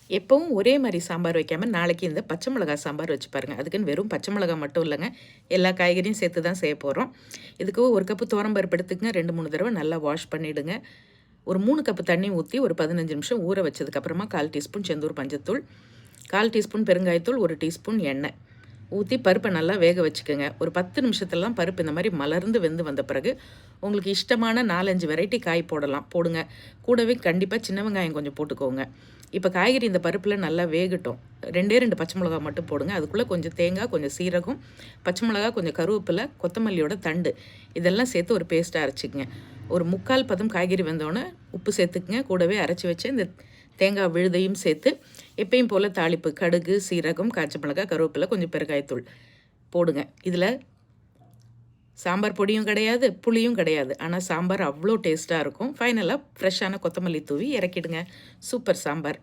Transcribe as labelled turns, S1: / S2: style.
S1: எப்பவும் ஒரே மாதிரி சாம்பார் வைக்காமல் நாளைக்கு இந்த பச்சை மிளகா சாம்பார் வச்சு பாருங்கள். அதுக்குன்னு வெறும் பச்சை மிளகா மட்டும் இல்லைங்க, எல்லா காய்கறியும் சேர்த்து தான் செய்ய போகிறோம். இதுக்கு ஒரு கப்பு துவரம்பருப்பு எடுத்துக்கங்க, 2-3 தடவை நல்லா வாஷ் பண்ணிவிடுங்க. ஒரு 3 கப்பு தண்ணி ஊற்றி ஒரு 15 நிமிஷம் ஊற வச்சதுக்கப்புறமா 1/4 டீஸ்பூன் செந்தூர் பஞ்சத்தூள், 1/4 டீஸ்பூன் பெருங்காயத்தூள், 1 டீஸ்பூன் எண்ணெய் ஊற்றி பருப்பை நல்லா வேக வச்சுக்கோங்க. ஒரு 10 நிமிஷத்துலாம் பருப்பு இந்த மாதிரி மலர்ந்து வெந்து வந்த பிறகு உங்களுக்கு இஷ்டமான 4-5 வெரைட்டி காய் போடுங்க. கூடவே கண்டிப்பாக சின்ன வெங்காயம் கொஞ்சம் போட்டுக்கோங்க. இப்போ காய்கறி இந்த பருப்பில் நல்லா வேகட்டும். 2 பச்சை மிளகா மட்டும் போடுங்க. அதுக்குள்ளே கொஞ்சம் தேங்காய், கொஞ்சம் சீரகம், பச்சை மிளகா, கொஞ்சம் கருவேப்பிலை, கொத்தமல்லியோட தண்டு இதெல்லாம் சேர்த்து ஒரு பேஸ்ட்டாக அரைச்சிக்கங்க. ஒரு 3/4 பதம் காய்கறி வந்தோடனே உப்பு சேர்த்துக்குங்க. கூடவே அரைச்சி வச்சு இந்த தேங்காய் விழுதையும் சேர்த்து எப்பயும் போல் தாளிப்பு கடுகு, சீரகம், காய்ச்ச மிளகாய், கருவேப்பிலை, கொஞ்சம் பெருங்காயத்தூள் போடுங்க. இதில் சாம்பார் பொடியும் கிடையாது, புளியும் கிடையாது. ஆனால் சாம்பார் அவ்வளோ டேஸ்ட்டாக இருக்கும். ஃபைனலாக ஃப்ரெஷ்ஷான கொத்தமல்லி தூவி இறக்கிடுங்க. சூப்பர் சாம்பார்.